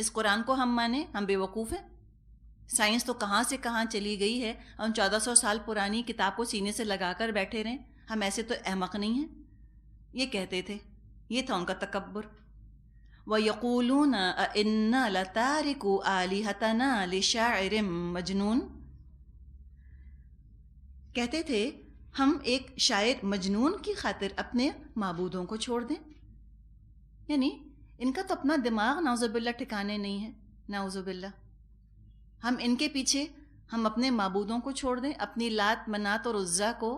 اس قرآن کو ہم مانیں؟ ہم بے وقوف ہیں؟ سائنس تو کہاں سے کہاں چلی گئی ہے، ہم 1400 سال پرانی کتاب کو سینے سے لگا کر بیٹھے رہیں؟ ہم ایسے تو احمق نہیں ہیں۔ یہ کہتے تھے، یہ تھا ان کا تکبر۔ وَيَقُولُونَ أَإِنَّا لَتَارِكُو آلِهَتَنَا لِشَاعِرٍ مَجْنُونٍ، کہتے تھے ہم ایک شاعر مجنون کی خاطر اپنے معبودوں کو چھوڑ دیں۔ یعنی ان کا تو اپنا دماغ نعوذ باللہ ٹھکانے نہیں ہے، نعوذ باللہ۔ ہم ان کے پیچھے ہم اپنے معبودوں کو چھوڑ دیں، اپنی لات منات اور عزا کو۔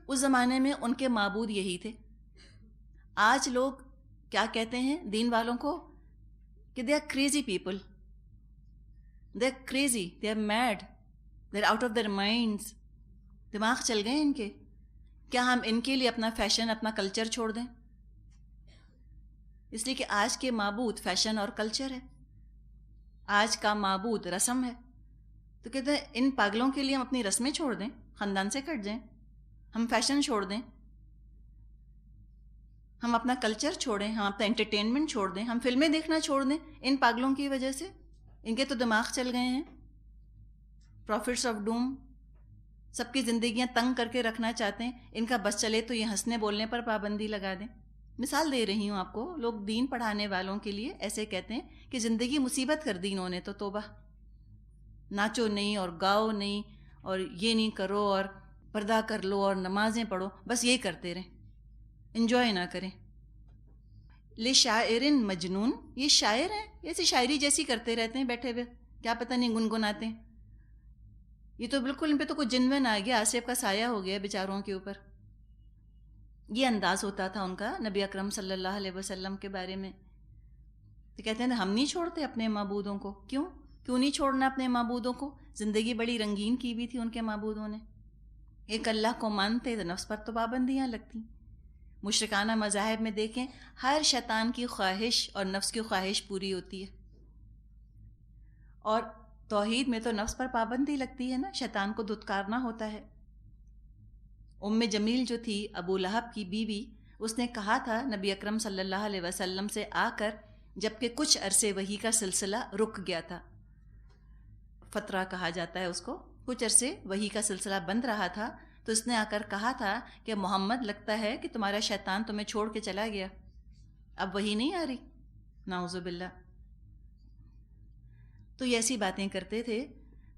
اس زمانے میں ان کے معبود یہی تھے۔ آج لوگ کیا کہتے ہیں دین والوں کو کہ they are crazy people, they are crazy, they are mad, they are out of their minds. دماغ چل گئے ان کے۔ کیا ہم ان کے لیے اپنا فیشن، اپنا کلچر چھوڑ دیں؟ اس لیے کہ آج کے معبود فیشن اور کلچر ہے، آج کا معبود رسم ہے۔ تو کہتے ہیں ان پاگلوں کے لیے ہم اپنی رسمیں چھوڑ دیں، خاندان سے کٹ جائیں، ہم فیشن چھوڑ دیں، ہم اپنا کلچر چھوڑیں، ہم اپنا انٹرٹینمنٹ چھوڑ دیں، ہم فلمیں دیکھنا چھوڑ دیں ان پاگلوں کی وجہ سے؟ ان کے تو دماغ چل گئے ہیں۔ پروفٹس آف ڈوم سب کی زندگیاں تنگ کر کے رکھنا چاہتے ہیں، ان کا بس چلے تو یہ ہنسنے بولنے پر پابندی لگا دیں۔ مثال دے رہی ہوں آپ کو، لوگ دین پڑھانے والوں کے لیے ایسے کہتے ہیں کہ زندگی مصیبت کر دی انہوں نے، تو توبہ، ناچو نہیں اور گاؤ نہیں اور یہ نہیں کرو اور پردہ کر لو اور نمازیں پڑھو، بس یہی کرتے رہیں، انجوائے نہ کریں۔ لِشَاعِرٍ مجنون، یہ شاعر ہیں، ایسی شاعری جیسی کرتے رہتے ہیں بیٹھے ہوئے، کیا پتہ نہیں گنگناتے ہیں۔ یہ تو بالکل ان پہ تو کوئی جنون آ گیا، آصف کا سایہ ہو گیا بیچاروں کے اوپر۔ یہ انداز ہوتا تھا ان کا نبی اکرم صلی اللہ علیہ وسلم کے بارے میں۔ تو کہتے ہیں ہم نہیں چھوڑتے اپنے معبودوں کو۔ کیوں نہیں چھوڑنا اپنے معبودوں کو؟ زندگی بڑی رنگین کی بھی تھی ان کے معبودوں نے، ایک اللہ کو مانتے تو نفس پر تو پابندیاں لگتی۔ مشرکانہ مذاہب میں دیکھیں، ہر شیطان کی خواہش اور نفس کی خواہش پوری ہوتی ہے، اور توحید میں تو نفس پر پابندی لگتی ہے نا، شیطان کو دھتکارنا ہوتا ہے۔ ام جمیل جو تھی ابو لہب کی بیوی، اس نے کہا تھا نبی اکرم صلی اللہ علیہ وسلم سے آ کر، جبکہ کچھ عرصے وحی کا سلسلہ رک گیا تھا، فترہ کہا جاتا ہے اس کو، کچھ عرصے وحی کا سلسلہ بند رہا تھا، تو اس نے آ کر کہا تھا کہ محمد، لگتا ہے کہ تمہارا شیطان تمہیں چھوڑ کے چلا گیا، اب وحی نہیں آ رہی، نعوذ باللہ۔ تو یہ ایسی باتیں کرتے تھے۔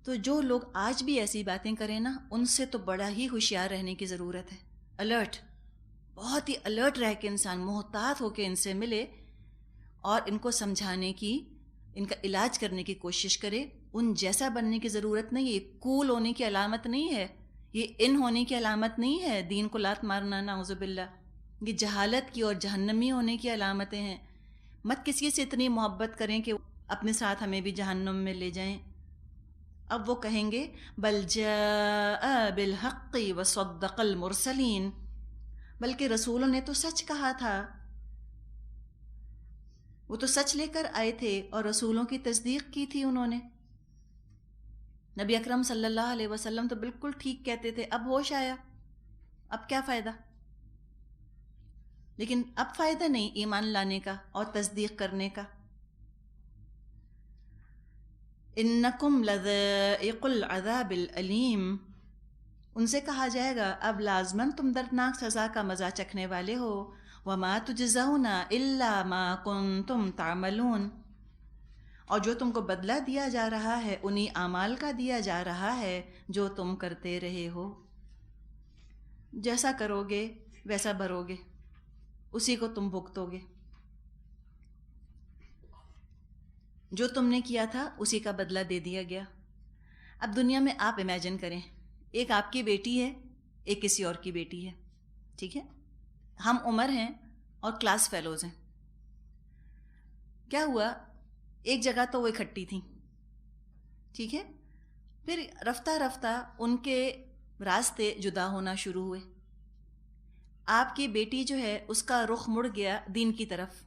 تو جو لوگ آج بھی ایسی باتیں کریں نا، ان سے تو بڑا ہی ہوشیار رہنے کی ضرورت ہے، الرٹ، بہت ہی الرٹ رہ کے انسان محتاط ہو کے ان سے ملے اور ان کو سمجھانے کی، ان کا علاج کرنے کی کوشش کرے۔ ان جیسا بننے کی ضرورت نہیں ہے، یہ کول ہونے کی علامت نہیں ہے، یہ ان ہونے کی علامت نہیں ہے، دین کو لات مارنا، نعوذ باللہ، یہ جہالت کی اور جہنمی ہونے کی علامتیں ہیں۔ مت کسی سے اتنی محبت کریں کہ اپنے ساتھ ہمیں بھی جہنم میں لے جائیں۔ اب وہ کہیں گے بل جاء بالحق وصدق المرسلین، بلکہ رسولوں نے تو سچ کہا تھا، وہ تو سچ لے کر آئے تھے اور رسولوں کی تصدیق کی تھی انہوں نے۔ نبی اکرم صلی اللہ علیہ وسلم تو بالکل ٹھیک کہتے تھے، اب ہوش آیا، اب کیا فائدہ؟ لیکن اب فائدہ نہیں ایمان لانے کا اور تصدیق کرنے کا۔ انکم لذائق العذاب العلیم، ان سے کہا جائے گا اب لازماً تم دردناک سزا کا مزہ چکھنے والے ہو۔ وما تجزون الا ما کنتم تعملون، اور جو تم کو بدلہ دیا جا رہا ہے انہی اعمال کا دیا جا رہا ہے جو تم کرتے رہے ہو۔ جیسا کرو گے ویسا بھرو گے، اسی کو تم بھگتو گے، جو تم نے کیا تھا اسی کا بدلہ دے دیا گیا۔ اب دنیا میں آپ امیجن کریں، ایک آپ کی بیٹی ہے، ایک کسی اور کی بیٹی ہے، ٹھیک ہے، ہم عمر ہیں اور کلاس فیلوز ہیں۔ کیا ہوا، ایک جگہ تو وہ اکٹھی تھیں، ٹھیک ہے، پھر رفتہ رفتہ ان کے راستے جدا ہونا شروع ہوئے۔ آپ کی بیٹی جو ہے اس کا رخ مڑ گیا دین کی طرف،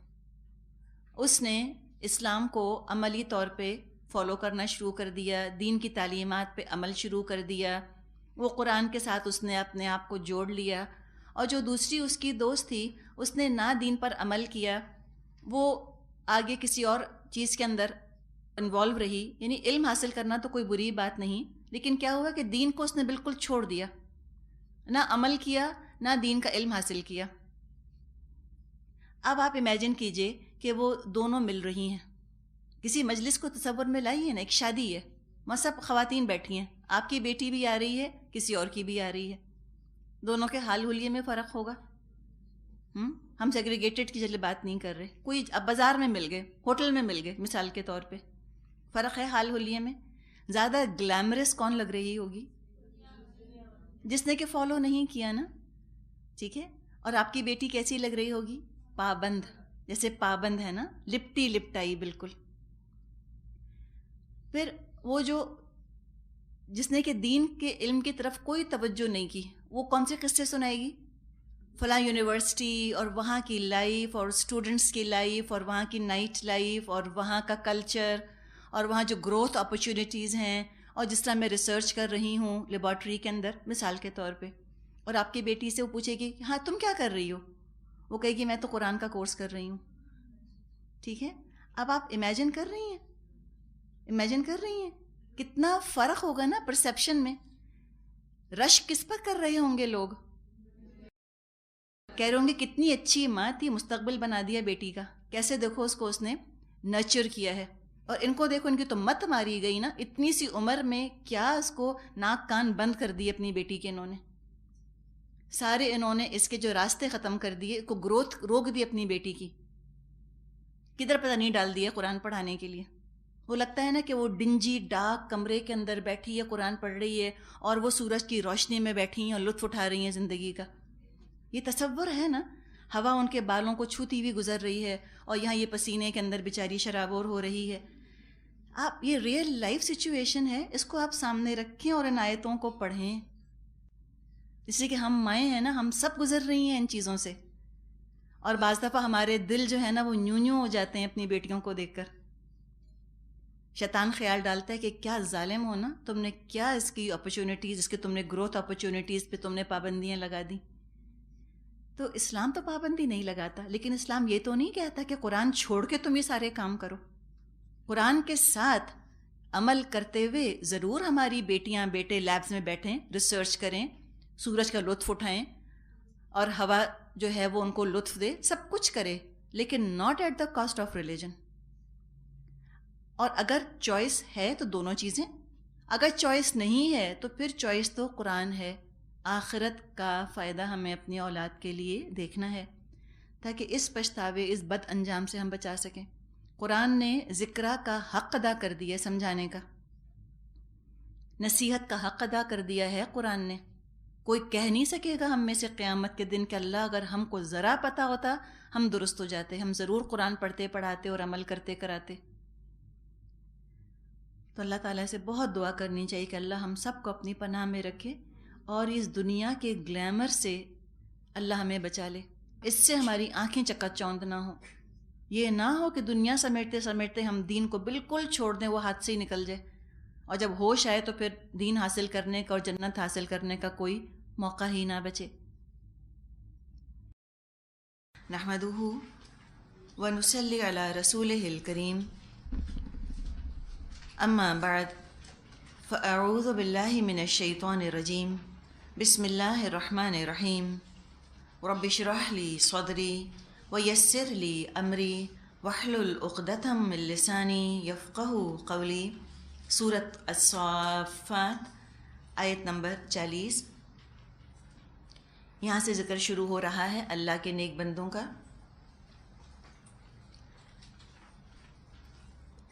اس نے اسلام کو عملی طور پہ فالو کرنا شروع کر دیا، دین کی تعلیمات پہ عمل شروع کر دیا، وہ قرآن کے ساتھ اس نے اپنے آپ کو جوڑ لیا۔ اور جو دوسری اس کی دوست تھی، اس نے نہ دین پر عمل کیا، وہ آگے کسی اور چیز کے اندر انوالو رہی. یعنی علم حاصل کرنا تو کوئی بری بات نہیں، لیکن کیا ہوا کہ دین کو اس نے بالکل چھوڑ دیا، نہ عمل کیا نہ دین کا علم حاصل کیا. اب آپ امیجن کیجئے کہ وہ دونوں مل رہی ہیں. کسی مجلس کو تصور میں لائیے نا، ایک شادی ہے، وہاں سب خواتین بیٹھی ہیں، آپ کی بیٹی بھی آ رہی ہے، کسی اور کی بھی آ رہی ہے. دونوں کے حال حلیے میں فرق ہوگا. ہم سیگریگیٹڈ کی چلے بات نہیں کر رہے، کوئی اب بازار میں مل گئے، ہوٹل میں مل گئے مثال کے طور پہ، فرق ہے حال حلیے میں. زیادہ گلیمرس کون لگ رہی ہوگی؟ جس نے کہ فالو نہیں کیا نا. ٹھیک ہے. اور آپ کی بیٹی کیسی لگ رہی ہوگی؟ پابند، جیسے پابند ہے نا، لپٹی لپٹائی بالکل. پھر وہ جو جس نے کہ دین کے علم کی طرف کوئی توجہ نہیں کی، وہ کون سے قصے سنائے گی؟ فلاں یونیورسٹی اور وہاں کی لائف اور اسٹوڈنٹس کی لائف اور وہاں کی نائٹ لائف اور وہاں کا کلچر اور وہاں جو گروتھ اپرچونیٹیز ہیں، اور جس طرح میں ریسرچ کر رہی ہوں لیبارٹری کے اندر مثال کے طور پہ. اور آپ کی بیٹی سے وہ پوچھے گی ہاں تم کیا کر رہی ہو؟ وہ کہے گی میں تو قرآن کا کورس کر رہی ہوں. ٹھیک ہے. اب آپ امیجن کر رہی ہیں کتنا فرق ہوگا نا پرسیپشن میں. رش کس پر کر رہے ہوں گے لوگ؟ کہہ رہے ہوں گے کتنی اچھی ماں تھی، مستقبل بنا دیا بیٹی کا، کیسے دیکھو اس کو اس نے نرچر کیا ہے. اور ان کو دیکھو، ان کی تو مت ماری گئی نا، اتنی سی عمر میں کیا اس کو ناک کان بند کر دیے اپنی بیٹی کے. انہوں نے سارے اس کے جو راستے ختم کر دیے، کو گروتھ روک دی اپنی بیٹی کی. کدھر پتہ نہیں ڈال دیا قرآن پڑھانے کے لیے. وہ لگتا ہے نا کہ وہ ڈنجی ڈارک کمرے کے اندر بیٹھی ہے، قرآن پڑھ رہی ہے، اور وہ سورج کی روشنی میں بیٹھی ہیں اور لطف اٹھا رہی ہیں زندگی کا. یہ تصور ہے نا. ہوا ان کے بالوں کو چھوتی ہوئی گزر رہی ہے، اور یہاں یہ پسینے کے اندر بیچاری شرابور ہو رہی ہے. آپ یہ ریئل لائف سچویشن ہے، اس کو آپ سامنے رکھیں اور ان آیتوں کو پڑھیں. اس لیے کہ ہم مائیں ہیں نا، ہم سب گزر رہی ہیں ان چیزوں سے. اور بعض دفعہ ہمارے دل جو ہے نا وہ نیوں نیوں ہو جاتے ہیں اپنی بیٹیوں کو دیکھ کر. شیطان خیال ڈالتا ہے کہ کیا ظالم ہو نا، تم نے کیا اس کی اپرچونیٹیز، اس کے تم نے گروتھ اپرچونیٹیز پہ تم نے پابندیاں لگا دیں. تو اسلام تو پابندی نہیں لگاتا، لیکن اسلام یہ تو نہیں کہتا کہ قرآن چھوڑ کے تم یہ سارے کام کرو. قرآن کے ساتھ عمل کرتے ہوئے ضرور ہماری بیٹیاں بیٹے لیبز میں بیٹھیں، ریسرچ کریں، سورج کا لطف اٹھائیں، اور ہوا جو ہے وہ ان کو لطف دے، سب کچھ کرے، لیکن not at the cost of religion. اور اگر چوائس ہے تو دونوں چیزیں، اگر چوائس نہیں ہے تو پھر چوائس تو قرآن ہے. آخرت کا فائدہ ہمیں اپنی اولاد کے لیے دیکھنا ہے، تاکہ اس پچھتاوے، اس بد انجام سے ہم بچا سکیں. قرآن نے ذکرہ کا حق ادا کر دیا، سمجھانے کا، نصیحت کا حق ادا کر دیا ہے قرآن نے. کوئی کہہ نہیں سکے گا ہم میں سے قیامت کے دن کہ اللہ اگر ہم کو ذرا پتہ ہوتا ہم درست ہو جاتے، ہم ضرور قرآن پڑھتے پڑھاتے اور عمل کرتے کراتے. تو اللہ تعالیٰ سے بہت دعا کرنی چاہیے کہ اللہ ہم سب کو اپنی پناہ میں رکھے، اور اس دنیا کے گلیمر سے اللہ ہمیں بچا لے. اس سے ہماری آنکھیں چکا چوند نہ ہوں. یہ نہ ہو کہ دنیا سمیٹتے سمیٹتے ہم دین کو بالکل چھوڑ دیں، وہ ہاتھ سے ہی نکل جائے، اور جب ہوش آئے تو پھر دین حاصل کرنے کا اور جنت حاصل کرنے کا کوئی موقع ہی نہ بچے. نحمدہ ونصلی علی رسولہ الکریم، اما بعد، فاعوذ باللہ من الشیطان الرجیم، بسم اللہ الرحمن الرحیم. رب اشرح لی صدری ویسر لی امری واحلل عقدۃ من لسانی یفقہوا قولی. سورۃ الصافات، آیت نمبر 40. یہاں سے ذکر شروع ہو رہا ہے اللہ کے نیک بندوں کا.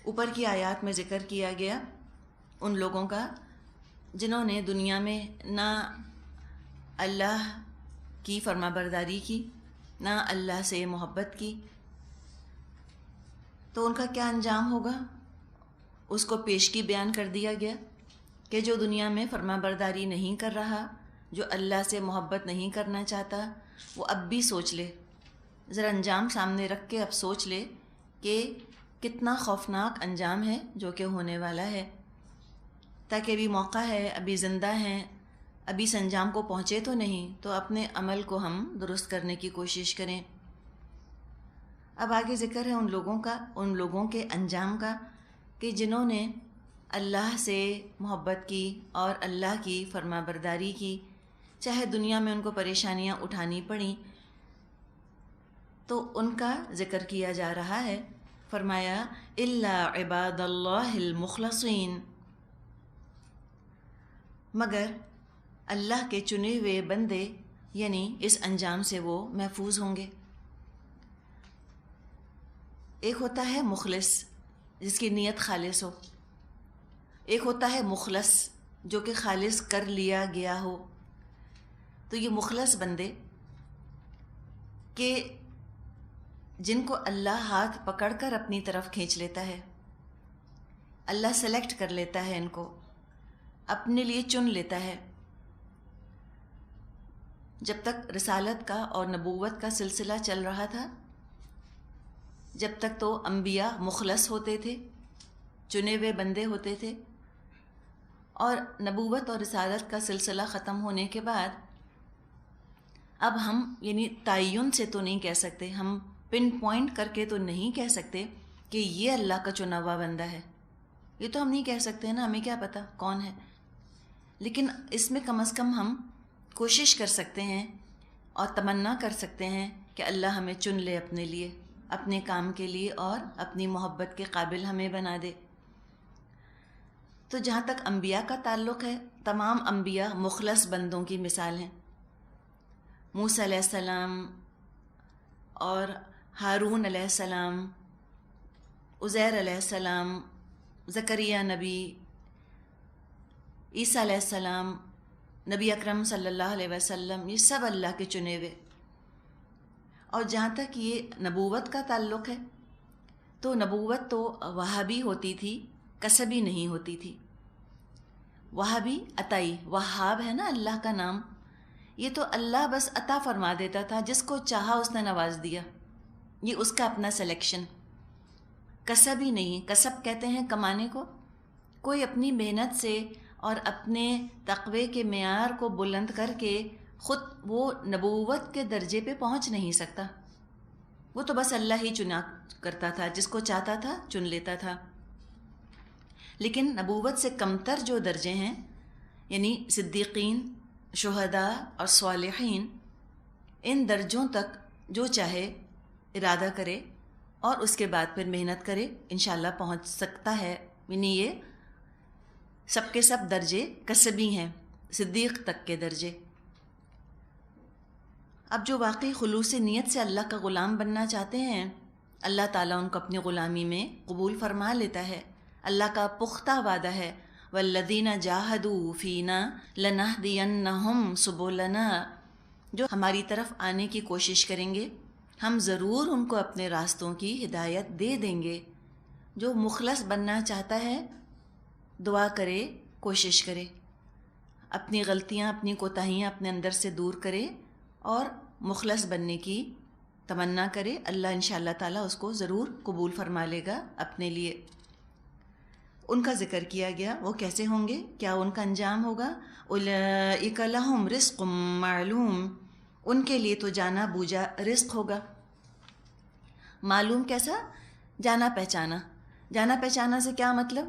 اوپر کی آیات میں ذکر کیا گیا ان لوگوں کا جنہوں نے دنیا میں نہ اللہ کی فرما برداری کی، نہ اللہ سے محبت کی. تو ان کا کیا انجام ہوگا اس کو پیشگی بیان کر دیا گیا کہ جو دنیا میں فرما برداری نہیں کر رہا، جو اللہ سے محبت نہیں کرنا چاہتا، وہ اب بھی سوچ لے، ذرا انجام سامنے رکھ کے اب سوچ لے کہ کتنا خوفناک انجام ہے جو کہ ہونے والا ہے. تاکہ ابھی موقع ہے، ابھی زندہ ہیں، ابھی اس انجام کو پہنچے تو نہیں، تو اپنے عمل کو ہم درست کرنے کی کوشش کریں. اب آگے ذکر ہے ان لوگوں کے انجام کا کہ جنہوں نے اللہ سے محبت کی اور اللہ کی فرما برداری کی، چاہے دنیا میں ان کو پریشانیاں اٹھانی پڑیں، تو ان کا ذکر کیا جا رہا ہے۔ فرمایا الا عباد اللہ المخلصین، مگر اللہ کے چنے ہوئے بندے، یعنی اس انجام سے وہ محفوظ ہوں گے۔ ایک ہوتا ہے مخلص جس کی نیت خالص ہو، ایک ہوتا ہے مخلص جو کہ خالص کر لیا گیا ہو۔ تو یہ مخلص بندے کہ جن کو اللہ ہاتھ پکڑ کر اپنی طرف کھینچ لیتا ہے، اللہ سلیکٹ کر لیتا ہے، ان کو اپنے لیے چن لیتا ہے۔ جب تک رسالت کا اور نبوت کا سلسلہ چل رہا تھا، جب تک تو انبیاء مخلص ہوتے تھے، چنے ہوئے بندے ہوتے تھے، اور نبوت اور رسالت کا سلسلہ ختم ہونے کے بعد اب ہم یعنی تعین سے تو نہیں کہہ سکتے، ہم پن پوائنٹ کر کے تو نہیں کہہ سکتے کہ یہ اللہ کا چنا ہوا بندہ ہے، یہ تو ہم نہیں کہہ سکتے نا، ہمیں کیا پتہ کون ہے، لیکن اس میں کم از کم ہم کوشش کر سکتے ہیں اور تمنا کر سکتے ہیں کہ اللہ ہمیں چن لے اپنے لیے، اپنے کام کے لیے، اور اپنی محبت کے قابل ہمیں بنا دے۔ تو جہاں تک انبیاء کا تعلق ہے، تمام انبیاء مخلص بندوں کی مثال ہیں۔ موسیٰ علیہ السلام اور ہارون علیہ السلام، عزیر علیہ السلام، زکریا نبی، عیسیٰ علیہ السلام، نبی اکرم صلی اللہ علیہ وسلم، یہ سب اللہ کے چنے ہوئے۔ اور جہاں تک یہ نبوت کا تعلق ہے، تو نبوت تو وہابی ہوتی تھی، کسبی نہیں ہوتی تھی۔ وہابی عطائی، وہاب ہے نا اللہ کا نام، یہ تو اللہ بس عطا فرما دیتا تھا، جس کو چاہا اس نے نواز دیا، یہ اس کا اپنا سلیکشن۔ کسبی نہیں، کسب کہتے ہیں کمانے کو، کوئی اپنی محنت سے اور اپنے تقوی کے معیار کو بلند کر کے خود وہ نبوت کے درجے پہ پہنچ نہیں سکتا، وہ تو بس اللہ ہی چنا کرتا تھا، جس کو چاہتا تھا چن لیتا تھا۔ لیکن نبوت سے کمتر جو درجے ہیں، یعنی صدیقین، شہداء اور صالحین، ان درجوں تک جو چاہے ارادہ کرے اور اس کے بعد پھر محنت کرے، انشاءاللہ پہنچ سکتا ہے۔ یعنی یہ سب کے سب درجے کسبی ہیں، صدیق تک کے درجے۔ اب جو واقعی خلوص نیت سے اللہ کا غلام بننا چاہتے ہیں، اللہ تعالیٰ ان کو اپنی غلامی میں قبول فرما لیتا ہے۔ اللہ کا پختہ وعدہ ہے، وَالَّذِينَ جَاهَدُوا فِينَا لَنَهْدِيَنَّهُمْ سُبُلَنَا، جو ہماری طرف آنے کی کوشش کریں گے، ہم ضرور ان کو اپنے راستوں کی ہدایت دے دیں گے۔ جو مخلص بننا چاہتا ہے، دعا کرے، کوشش کرے، اپنی غلطیاں، اپنی کوتاہیاں اپنے اندر سے دور کرے اور مخلص بننے کی تمنا کرے، اللہ انشاءاللہ تعالیٰ اس کو ضرور قبول فرما لے گا اپنے لیے۔ ان کا ذکر کیا گیا، وہ کیسے ہوں گے، کیا ان کا انجام ہوگا۔ اولئک لہم رزق معلوم، ان کے لیے تو جانا بوجھا رزق ہوگا۔ معلوم کیسا؟ جانا پہچانا۔ جانا پہچانا سے کیا مطلب؟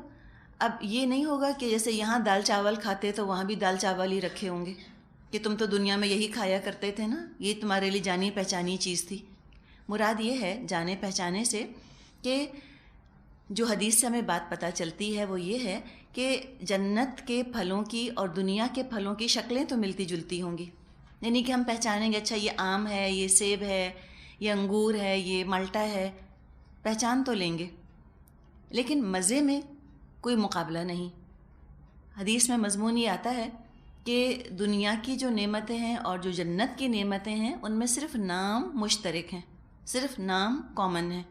اب یہ نہیں ہوگا کہ جیسے یہاں دال چاول کھاتے تو وہاں بھی دال چاول ہی رکھے ہوں گے کہ تم تو دنیا میں یہی کھایا کرتے تھے نا، یہ تمہارے لیے جانی پہچانی چیز تھی۔ مراد یہ ہے جانے پہچانے سے کہ جو حدیث سے ہمیں بات پتہ چلتی ہے وہ یہ ہے کہ جنت کے پھلوں کی اور دنیا کے پھلوں کی شکلیں تو ملتی جلتی ہوں گی، یعنی کہ ہم پہچانیں گے اچھا یہ آم ہے، یہ سیب ہے، یہ انگور ہے، یہ مالٹا ہے، پہچان تو لیں گے، لیکن مزے میں کوئی مقابلہ نہیں۔ حدیث میں مضمون یہ آتا ہے کہ دنیا کی جو نعمتیں ہیں اور جو جنت کی نعمتیں ہیں، ان میں صرف نام مشترک ہیں، صرف نام کامن ہے،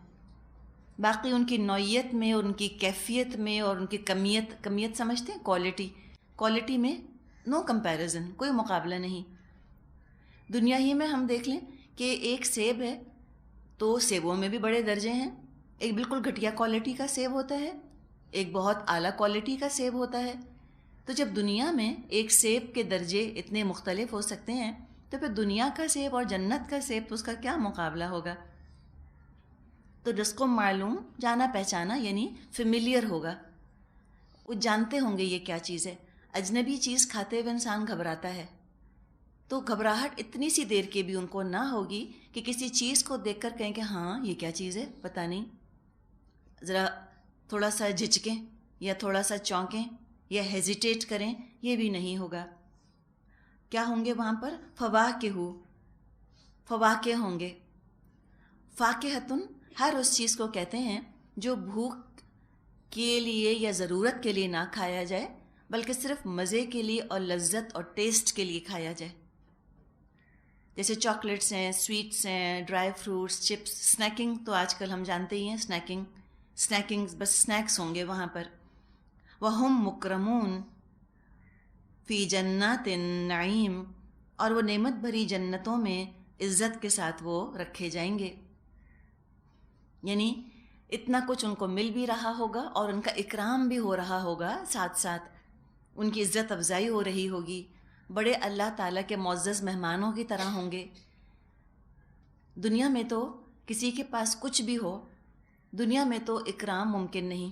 باقی ان کی نوعیت میں اور ان کی کیفیت میں اور ان کی کمیت سمجھتے ہیں، کوالٹی میں نو کمپیریزن، کوئی مقابلہ نہیں۔ دنیا ہی میں ہم دیکھ لیں کہ ایک سیب ہے تو سیبوں میں بھی بڑے درجے ہیں، ایک بالکل گھٹیا کوالٹی کا سیب ہوتا ہے، ایک بہت اعلیٰ کوالٹی کا سیب ہوتا ہے۔ تو جب دنیا میں ایک سیب کے درجے اتنے مختلف ہو سکتے ہیں، تو پھر دنیا کا سیب اور جنت کا سیب، تو اس کا کیا مقابلہ ہوگا۔ تو رزق معلوم جانا پہچانا یعنی فیملیئر ہوگا، وہ جانتے ہوں گے یہ کیا چیز ہے. اجنبی چیز کھاتے ہوئے انسان گھبراتا ہے، تو گھبراہٹ اتنی سی دیر کی بھی ان کو نہ ہوگی کہ کسی چیز کو دیکھ کر کہیں کہ ہاں یہ کیا چیز ہے پتہ نہیں، ذرا تھوڑا سا جھجکیں یا تھوڑا سا چونکیں یا ہیزیٹیٹ کریں، یہ بھی نہیں ہوگا. کیا ہوں گے وہاں پر؟ فواکہ ہوں گے. فاکہتن ہر اس چیز کو کہتے ہیں جو بھوک کے لیے یا ضرورت کے لیے نہ کھایا جائے بلکہ صرف مزے کے لیے اور لذت اور ٹیسٹ کے لیے کھایا جائے. جیسے چاکلیٹس ہیں، سویٹس ہیں، ڈرائی فروٹس، چپس. سنیکنگ تو آج کل ہم جانتے ہی ہیں، سنیکنگ بس سنیکس ہوں گے وہاں پر. وَهُمْ مُكْرَمُونَ فی جنات النعیم، اور وہ نعمت بھری جنتوں میں عزت کے ساتھ وہ رکھے جائیں گے. یعنی اتنا کچھ ان کو مل بھی رہا ہوگا اور ان کا اکرام بھی ہو رہا ہوگا، ساتھ ساتھ ان کی عزت افزائی ہو رہی ہوگی. بڑے اللہ تعالیٰ کے معزز مہمانوں کی طرح ہوں گے. دنیا میں تو کسی کے پاس کچھ بھی ہو، دنیا میں تو اکرام ممکن نہیں.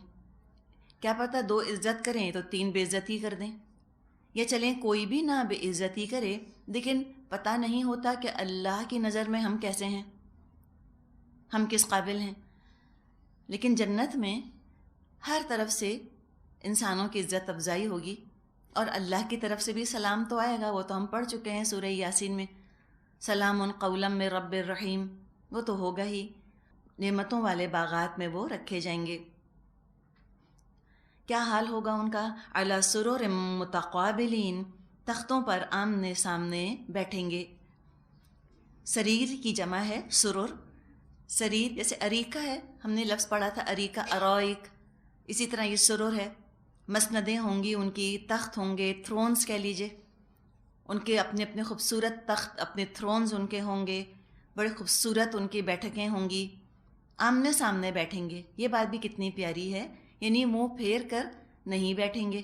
کیا پتہ 2 عزت کریں تو 3 بے عزتی کر دیں، یا چلیں کوئی بھی نہ بے عزتی کرے، لیکن پتہ نہیں ہوتا کہ اللہ کی نظر میں ہم کیسے ہیں، ہم کس قابل ہیں. لیکن جنت میں ہر طرف سے انسانوں کی عزت افزائی ہوگی، اور اللہ کی طرف سے بھی سلام تو آئے گا. وہ تو ہم پڑھ چکے ہیں سورہ یاسین میں، سلام قولا من رب الرحیم، وہ تو ہوگا ہی. نعمتوں والے باغات میں وہ رکھے جائیں گے. کیا حال ہوگا ان کا؟ علی سرر متقابلین، تختوں پر آمنے سامنے بیٹھیں گے. سریر کی جمع ہے سرر. سریر جیسے اریکہ ہے، ہم نے لفظ پڑھا تھا اریکہ، ارائک، اسی طرح یہ سرر ہے. مسندیں ہوں گی ان کی، تخت ہوں گے، تھرونز کہہ لیجئے. ان کے اپنے اپنے خوبصورت تخت، اپنے تھرونز ان کے ہوں گے، بڑے خوبصورت ان کی بیٹھکیں ہوں گی. آمنے سامنے بیٹھیں گے، یہ بات بھی کتنی پیاری ہے، یعنی منہ پھیر کر نہیں بیٹھیں گے.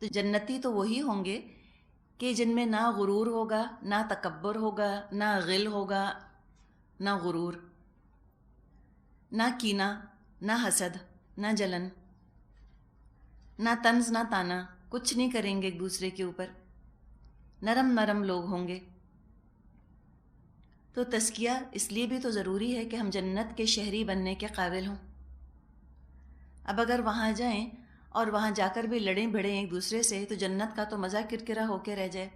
تو جنتی تو وہی ہوں گے کہ جن میں نہ غرور ہوگا، نہ تکبر ہوگا، نہ غل ہوگا، نہ غرور، نہ کینہ، نہ حسد، نہ جلن، نہ طنز، نہ تانا، کچھ نہیں کریں گے ایک دوسرے کے اوپر. نرم نرم لوگ ہوں گے. تو تزکیہ اس لیے بھی تو ضروری ہے کہ ہم جنت کے شہری بننے کے قابل ہوں. اب اگر وہاں جائیں اور وہاں جا کر بھی لڑیں بھڑیں ایک دوسرے سے، تو جنت کا تو مزہ کرکرا ہو کے رہ جائے.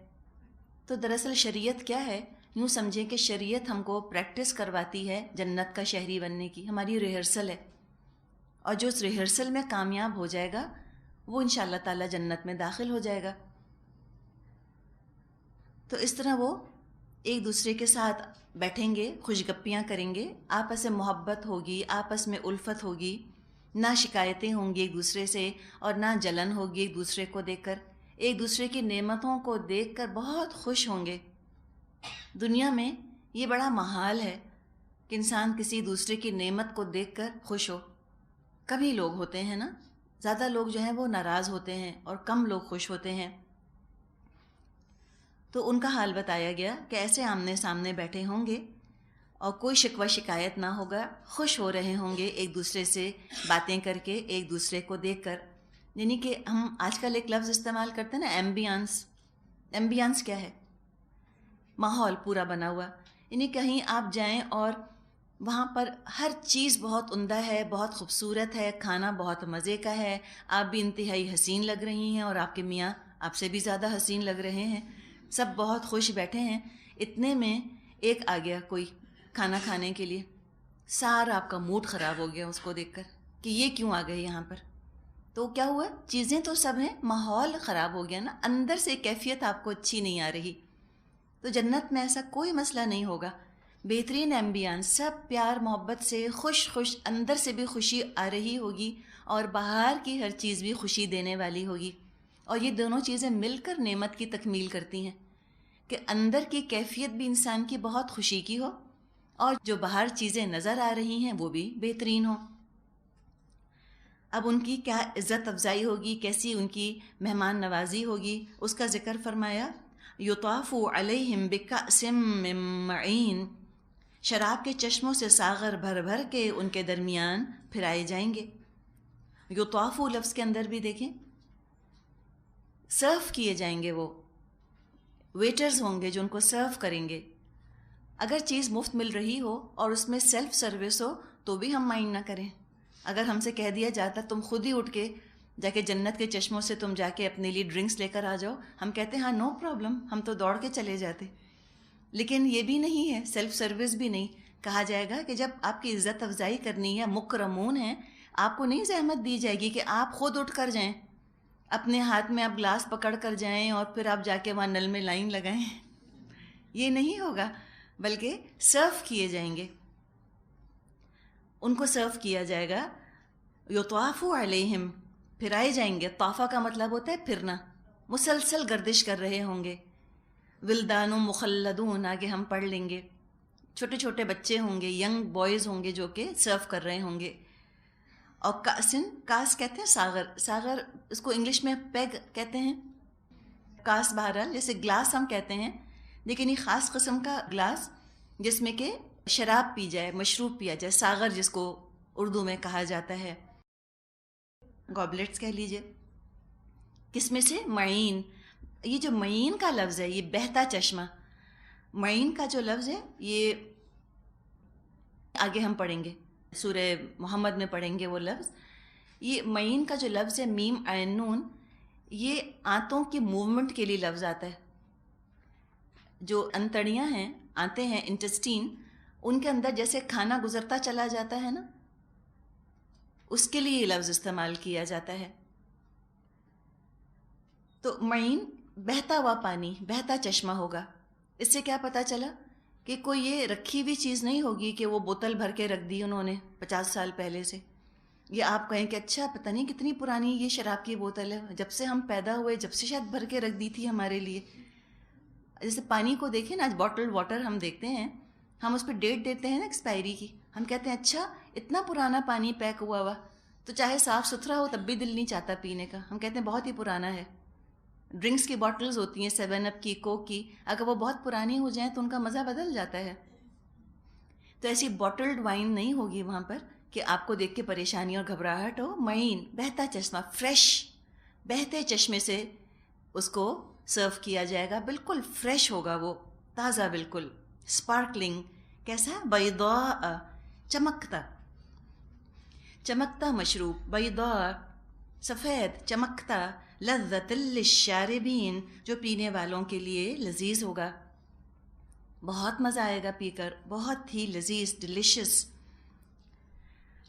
تو دراصل شریعت کیا ہے؟ یوں سمجھیں کہ شریعت ہم کو پریکٹس کرواتی ہے جنت کا شہری بننے کی، ہماری ریہرسل ہے. اور جو اس ریہرسل میں کامیاب ہو جائے گا وہ انشاءاللہ تعالی جنت میں داخل ہو جائے گا. تو اس طرح وہ ایک دوسرے کے ساتھ بیٹھیں گے، خوش گپیاں کریں گے، آپس میں محبت ہوگی، آپس میں الفت ہوگی، نہ شکایتیں ہوں گی ایک دوسرے سے، اور نہ جلن ہوگی ایک دوسرے کو دیکھ کر. ایک دوسرے کی نعمتوں کو دیکھ کر بہت خوش ہوں گے. دنیا میں یہ بڑا محال ہے کہ انسان کسی دوسرے کی نعمت کو دیکھ کر خوش ہو. کبھی لوگ ہوتے ہیں نا، زیادہ لوگ جو ہیں وہ ناراض ہوتے ہیں اور کم لوگ خوش ہوتے ہیں. تو ان کا حال بتایا گیا کہ ایسے آمنے سامنے بیٹھے ہوں گے اور کوئی شکوہ شکایت نہ ہوگا، خوش ہو رہے ہوں گے ایک دوسرے سے باتیں کر کے، ایک دوسرے کو دیکھ کر. یعنی کہ ہم آج کل ایک لفظ استعمال کرتے ہیں نا، ایمبیانس. ایمبیانس کیا ہے؟ ماحول پورا بنا ہوا. یعنی کہیں آپ جائیں اور وہاں پر ہر چیز بہت عمدہ ہے، بہت خوبصورت ہے، کھانا بہت مزے کا ہے، آپ بھی انتہائی حسین لگ رہی ہیں اور آپ کے میاں آپ سے بھی زیادہ حسین لگ رہے ہیں، سب بہت خوش بیٹھے ہیں. اتنے میں ایک آ گیا کوئی کھانا کھانے کے لیے، سارا آپ کا موڈ خراب ہو گیا اس کو دیکھ کر کہ یہ کیوں آ گئے یہاں پر. تو کیا ہوا؟ چیزیں تو سب ہیں، ماحول خراب ہو گیا نا، اندر سے کیفیت آپ کو اچھی نہیں آ رہی. تو جنت میں ایسا کوئی مسئلہ نہیں ہوگا. بہترین ایمبیانس، سب پیار محبت سے خوش، اندر سے بھی خوشی آ رہی ہوگی اور باہر کی ہر چیز بھی خوشی دینے والی ہوگی. اور یہ دونوں چیزیں مل کر نعمت کی تکمیل کرتی ہیں کہ اندر کی کیفیت بھی انسان کی بہت خوشی کی ہو اور جو باہر چیزیں نظر آ رہی ہیں وہ بھی بہترین ہوں. اب ان کی کیا عزت افزائی ہوگی، کیسی ان کی مہمان نوازی ہوگی، اس کا ذکر فرمایا. یطاف علیہم بکأس من معین، شراب کے چشموں سے ساغر بھر بھر کے ان کے درمیان پھرائے جائیں گے. یطافو لفظ کے اندر بھی دیکھیں سرو کیے جائیں گے. وہ ویٹرز ہوں گے جو ان کو سرو کریں گے. اگر چیز مفت مل رہی ہو اور اس میں سیلف سروس ہو تو بھی ہم مائنڈ نہ کریں. اگر ہم سے کہہ دیا جاتا تم خود ہی اٹھ کے جا کے جنت کے چشموں سے تم جا کے اپنے لیے ڈرنکس لے کر آ جاؤ, ہم کہتے ہیں ہاں نو پرابلم, ہم تو دوڑ کے چلے جاتے. لیکن یہ بھی نہیں ہے, سیلف سروس بھی نہیں. کہا جائے گا کہ جب آپ کی عزت افزائی کرنی ہے, مکرمون ہیں, آپ کو نہیں زحمت دی جائے گی کہ آپ خود اٹھ کر جائیں, اپنے ہاتھ میں آپ گلاس پکڑ کر جائیں اور پھر آپ جا کے وہاں نل میں لائن لگائیں. یہ نہیں ہوگا, بلکہ سرو کیے جائیں گے, ان کو سرو کیا جائے گا. یطافو علیہم, پھرائے جائیں گے. طافہ کا مطلب ہوتا ہے پھرنا, مسلسل گردش کر رہے ہوں گے. ولدان مخلدون, آگے ہم پڑھ لیں گے, چھوٹے چھوٹے بچے ہوں گے, ینگ بوائز ہوں گے جو کہ سرو کر رہے ہوں گے. اور کاسن, کاس کہتے ہیں ساغر, ساغر اس کو انگلش میں پیگ کہتے ہیں. کاس بہرحال جیسے گلاس ہم کہتے ہیں, لیکن یہ خاص قسم کا گلاس جس میں کہ شراب پی جائے, مشروب پیا جائے, ساغر جس کو اردو میں کہا جاتا ہے, گوبلٹس کہہ لیجئے. کس میں سے؟ معین. یہ جو معین کا لفظ ہے, یہ بہتا چشمہ, معین کا جو لفظ ہے یہ آگے ہم پڑھیں گے, سورہ محمد میں پڑھیں گے وہ لفظ. یہ معین کا جو لفظ ہے میم عین نون, یہ آنتوں کی موومنٹ کے لیے لفظ آتا ہے. جو انتڑیاں ہیں, آنتے ہیں, انٹسٹین, ان کے اندر جیسے کھانا گزرتا چلا جاتا ہے نا, اس کے لیے یہ لفظ استعمال کیا جاتا ہے. تو معین بہتا ہوا پانی, بہتا چشمہ ہوگا. اس سے کیا پتہ چلا کہ کوئی یہ رکھی ہوئی چیز نہیں ہوگی کہ وہ بوتل بھر کے رکھ دی انہوں نے 50 سال پہلے سے. یہ آپ کہیں کہ اچھا پتہ نہیں کتنی پرانی یہ شراب کی بوتل ہے, جب سے ہم پیدا ہوئے جب سے شاید بھر کے رکھ دی تھی ہمارے لیے. جیسے پانی کو دیکھیں نا, آج باٹل واٹر ہم دیکھتے ہیں, ہم اس پہ ڈیٹ دیتے ہیں نا ایکسپائری کی, ہم کہتے ہیں اچھا اتنا پرانا پانی پیک ہوا ہوا, تو چاہے صاف ستھرا ہو تب بھی دل نہیں چاہتا پینے کا, ہم کہتے ہیں بہت ہی پرانا ہے. ڈرنکس کی باٹلز ہوتی ہیں 7 اپ کی, کوک کی, اگر وہ بہت پرانی ہو جائیں تو ان کا مزہ بدل جاتا ہے. تو ایسی باٹلڈ وائن نہیں ہوگی وہاں پر کہ آپ کو دیکھ کے پریشانی اور گھبراہٹ ہو. معین بہتا چشمہ, فریش, بہتے چشمے سے اس کو سرو کیا جائے گا. بالکل فریش ہوگا وہ, تازہ, بالکل اسپارکلنگ. کیسا؟ بیضاء, چمکتا, چمکتا مشروب. بیضاء سفید, چمکتا. لذۃ للشاربین, جو پینے والوں کے لیے لذیذ ہوگا, بہت مزہ آئے گا پی کر, بہت ہی لذیذ, ڈیلیشس.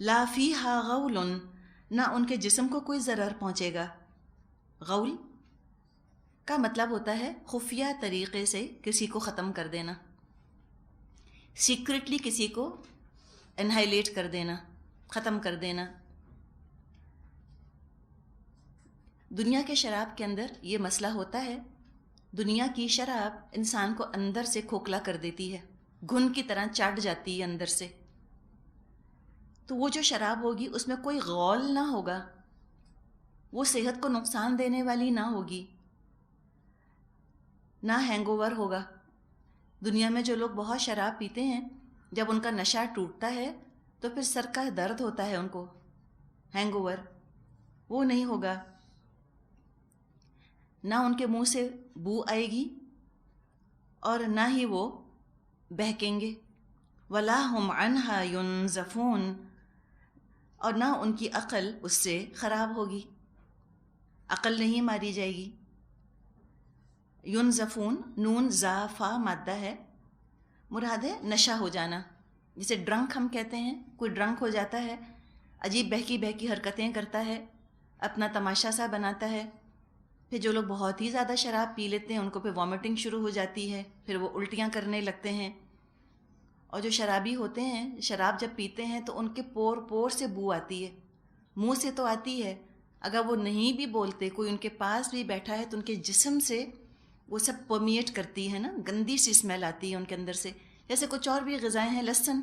لا فیہا غول, نہ ان کے جسم کو کوئی ضرر پہنچے گا. غول کا مطلب ہوتا ہے خفیہ طریقے سے کسی کو ختم کر دینا, سیکرٹلی کسی کو انہائلیٹ کر دینا, ختم کر دینا. دنیا کے شراب کے اندر یہ مسئلہ ہوتا ہے. دنیا کی شراب انسان کو اندر سے کھوکھلا کر دیتی ہے, گھن کی طرح چاٹ جاتی ہے اندر سے. تو وہ جو شراب ہوگی اس میں کوئی غول نہ ہوگا, وہ صحت کو نقصان دینے والی نہ ہوگی, نہ ہینگ اوور ہوگا. دنیا میں جو لوگ بہت شراب پیتے ہیں, جب ان کا نشہ ٹوٹتا ہے تو پھر سر کا درد ہوتا ہے ان کو, ہینگ اوور, وہ نہیں ہوگا. نہ ان کے منہ سے بو آئے گی اور نہ ہی وہ بہکیں گے. ولا هم عنها ينزفون, اور نہ ان کی عقل اس سے خراب ہوگی, عقل نہیں ماری جائے گی. ينزفون, نون زافا مادہ ہے, مراد ہے نشہ ہو جانا. جسے ڈرنک ہم کہتے ہیں, کوئی ڈرنک ہو جاتا ہے, عجیب بہکی بہکی حرکتیں کرتا ہے, اپنا تماشا سا بناتا ہے. پھر جو لوگ بہت ہی زیادہ شراب پی لیتے ہیں ان کو پھر وامٹنگ شروع ہو جاتی ہے, پھر وہ الٹیاں کرنے لگتے ہیں. اور جو شرابی ہوتے ہیں, شراب جب پیتے ہیں تو ان کے پور پور سے بو آتی ہے, منہ سے تو آتی ہے, اگر وہ نہیں بھی بولتے, کوئی ان کے پاس بھی بیٹھا ہے تو ان کے جسم سے وہ سب پرمیٹ کرتی ہے نا, گندی سی اسمیل آتی ہے ان کے اندر سے. جیسے کچھ اور بھی غذائیں ہیں, لہسن,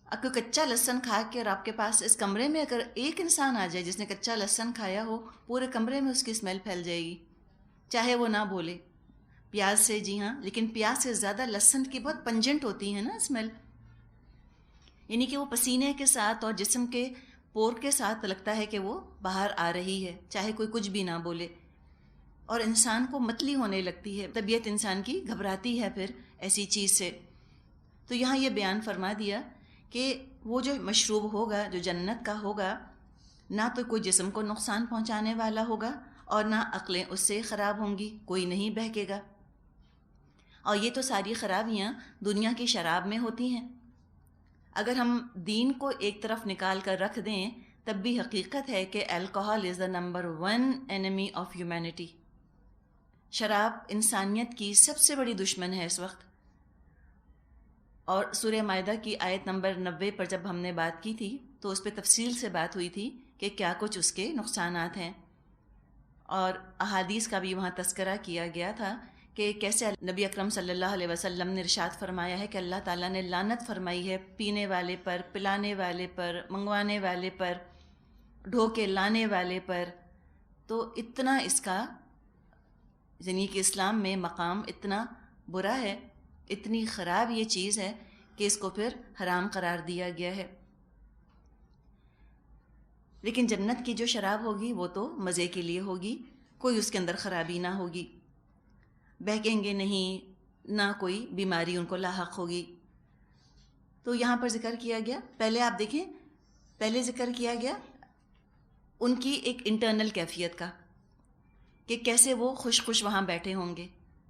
کوئی کچا لہسن کھا کے اور آپ کے پاس اس کمرے میں اگر ایک انسان آ جائے جس نے کچا لہسن کھایا ہو, پورے کمرے میں اس کی اسمیل پھیل جائے گی, چاہے وہ نہ بولے. پیاز سے، جی ہاں، لیکن پیاز سے زیادہ لہسن کی بہت پنجنٹ ہوتی ہے نا اسمیل، یعنی کہ وہ پسینے کے ساتھ اور جسم کے پور کے ساتھ لگتا ہے کہ وہ باہر آ رہی ہے، چاہے کوئی کچھ بھی نہ بولے، اور انسان کو متلی ہونے لگتی ہے، طبیعت انسان کی گھبراتی ہے پھر ایسی چیز سے۔ تو یہاں یہ بیان فرما دیا کہ وہ جو مشروب ہوگا، جو جنت کا ہوگا، نہ تو کوئی جسم کو نقصان پہنچانے والا ہوگا اور نہ عقلیں اس سے خراب ہوں گی، کوئی نہیں بہکے گا۔ اور یہ تو ساری خرابیاں دنیا کی شراب میں ہوتی ہیں۔ اگر ہم دین کو ایک طرف نکال کر رکھ دیں تب بھی حقیقت ہے کہ alcohol is the number 1 enemy of humanity. شراب انسانیت کی سب سے بڑی دشمن ہے اس وقت۔ اور سورہ مائدہ کی آیت نمبر 90 پر جب ہم نے بات کی تھی تو اس پہ تفصیل سے بات ہوئی تھی کہ کیا کچھ اس کے نقصانات ہیں، اور احادیث کا بھی وہاں تذکرہ کیا گیا تھا کہ کیسے نبی اکرم صلی اللہ علیہ وسلم نے ارشاد فرمایا ہے کہ اللہ تعالیٰ نے لعنت فرمائی ہے پینے والے پر، پلانے والے پر، منگوانے والے پر، ڈھوکے لانے والے پر۔ تو اتنا اس کا یعنی کہ اسلام میں مقام اتنا برا ہے، اتنی خراب یہ چیز ہے کہ اس کو پھر حرام قرار دیا گیا ہے۔ لیکن جنت کی جو شراب ہوگی وہ تو مزے کے لیے ہوگی، کوئی اس کے اندر خرابی نہ ہوگی، بہکیں گے نہیں، نہ کوئی بیماری ان کو لاحق ہوگی۔ تو یہاں پر ذکر کیا گیا، پہلے آپ دیکھیں، پہلے ذکر کیا گیا ان کی ایک انٹرنل کیفیت کا کہ کیسے وہ خوش خوش وہاں بیٹھے ہوں گے،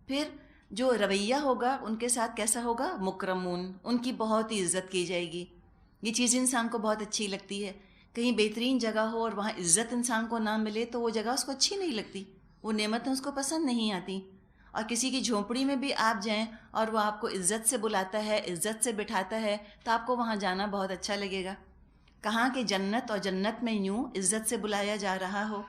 پھر جو رویہ ہوگا ان کے ساتھ کیسا ہوگا، مکرمون، ان کی بہت ہی عزت کی جائے گی۔ یہ چیز انسان کو بہت اچھی لگتی ہے، کہیں بہترین جگہ ہو اور وہاں عزت انسان کو نہ ملے تو وہ جگہ اس کو اچھی نہیں لگتی، وہ نعمتیں اس کو پسند نہیں آتی۔ اور کسی کی جھونپڑی میں بھی آپ جائیں اور وہ آپ کو عزت سے بلاتا ہے، عزت سے بٹھاتا ہے، تو آپ کو وہاں جانا بہت اچھا لگے گا۔ کہاں کہ جنت، اور جنت میں یوں عزت سے بلایا جا رہا ہو۔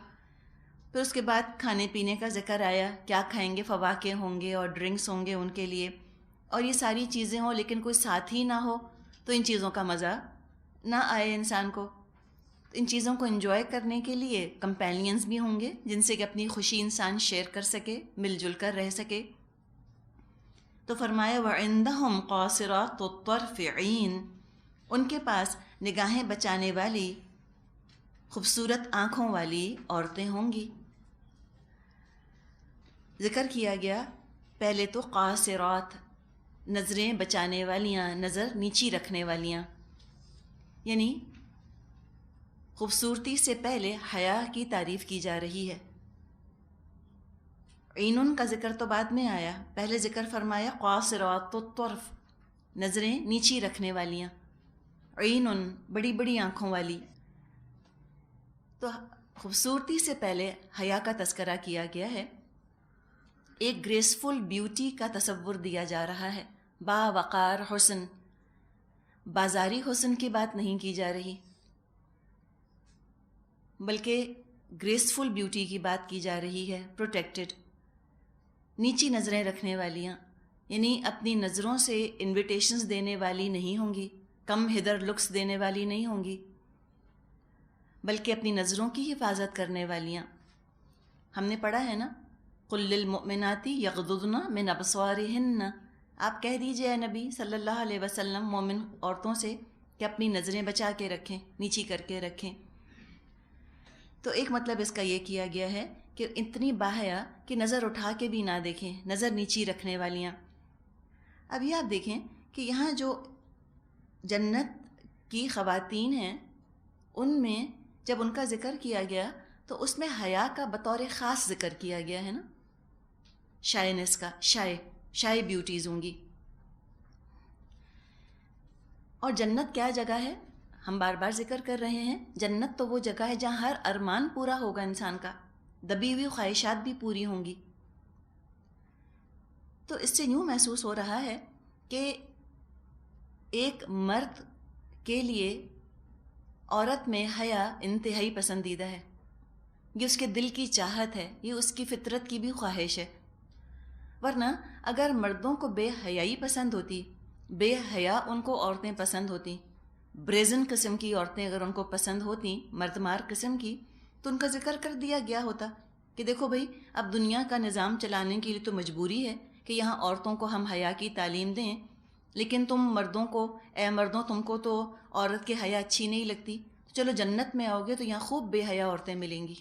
پھر اس کے بعد کھانے پینے کا ذکر آیا، کیا کھائیں گے، فواکہ ہوں گے اور ڈرنکس ہوں گے ان کے لیے، اور یہ ساری چیزیں ہوں، لیکن کوئی ساتھی نہ ہو تو ان چیزوں کا مزہ نہ آئے انسان کو۔ ان چیزوں کو انجوائے کرنے کے لیے کمپینینز بھی ہوں گے جن سے کہ اپنی خوشی انسان شیئر کر سکے، مل جل کر رہ سکے۔ تو فرمایا وَعِندَهُمْ قَاصِرَاتُ الطَّرْفِ عِین، ان کے پاس نگاہیں بچانے والی خوبصورت آنکھوں والی عورتیں ہوں گی۔ ذکر کیا گیا پہلے تو قاصرات، نظریں بچانے والیاں، نظر نیچی رکھنے والیاں، یعنی خوبصورتی سے پہلے حیا کی تعریف کی جا رہی ہے۔ عینن کا ذکر تو بعد میں آیا، پہلے ذکر فرمایا قاصرات الطرف، نظریں نیچی رکھنے والیاں، عینن بڑی بڑی آنکھوں والی۔ تو خوبصورتی سے پہلے حیا کا تذکرہ کیا گیا ہے، ایک گریسفل بیوٹی کا تصور دیا جا رہا ہے، با وقار حسن، بازاری حسن کی بات نہیں کی جا رہی بلکہ گریسفل بیوٹی کی بات کی جا رہی ہے، پروٹیکٹڈ، نیچی نظریں رکھنے والیاں، یعنی اپنی نظروں سے انویٹیشنز دینے والی نہیں ہوں گی، کم ہدر لکس دینے والی نہیں ہوں گی، بلکہ اپنی نظروں کی حفاظت کرنے والیاں۔ ہم نے پڑھا ہے نا، قُل لِّلْمُؤْمِنَاتِ يَغْضُضْنَ مِنْ أَبْصَارِهِنَّ، آپ کہہ دیجئے اے نبی صلی اللہ علیہ وسلم مومن عورتوں سے کہ اپنی نظریں بچا کے رکھیں، نیچی کر کے رکھیں۔ تو ایک مطلب اس کا یہ کیا گیا ہے کہ اتنی باحیا کہ نظر اٹھا کے بھی نہ دیکھیں، نظر نیچی رکھنے والیاں۔ اب یہ آپ دیکھیں کہ یہاں جو جنت کی خواتین ہیں ان میں جب ان کا ذکر کیا گیا تو اس میں حیا کا بطور خاص ذکر کیا گیا ہے نا، شائنس کا، شائع بیوٹیز ہوں گی۔ اور جنت کیا جگہ ہے، ہم بار بار ذکر کر رہے ہیں، جنت تو وہ جگہ ہے جہاں ہر ارمان پورا ہوگا انسان کا، دبی ہوئی خواہشات بھی پوری ہوں گی۔ تو اس سے یوں محسوس ہو رہا ہے کہ ایک مرد کے لیے عورت میں حیا انتہائی پسندیدہ ہے، یہ اس کے دل کی چاہت ہے، یہ اس کی فطرت کی بھی خواہش ہے۔ ورنہ اگر مردوں کو بے حیائی پسند ہوتی، بے حیا ان کو عورتیں پسند ہوتی، بریزن قسم کی عورتیں اگر ان کو پسند ہوتی، مردمار قسم کی، تو ان کا ذکر کر دیا گیا ہوتا کہ دیکھو بھائی اب دنیا کا نظام چلانے کے لیے تو مجبوری ہے کہ یہاں عورتوں کو ہم حیا کی تعلیم دیں، لیکن تم مردوں کو، اے مردوں تم کو تو عورت کی حیا اچھی نہیں لگتی، چلو جنت میں آؤ گے تو یہاں خوب بے حیا عورتیں ملیں گی،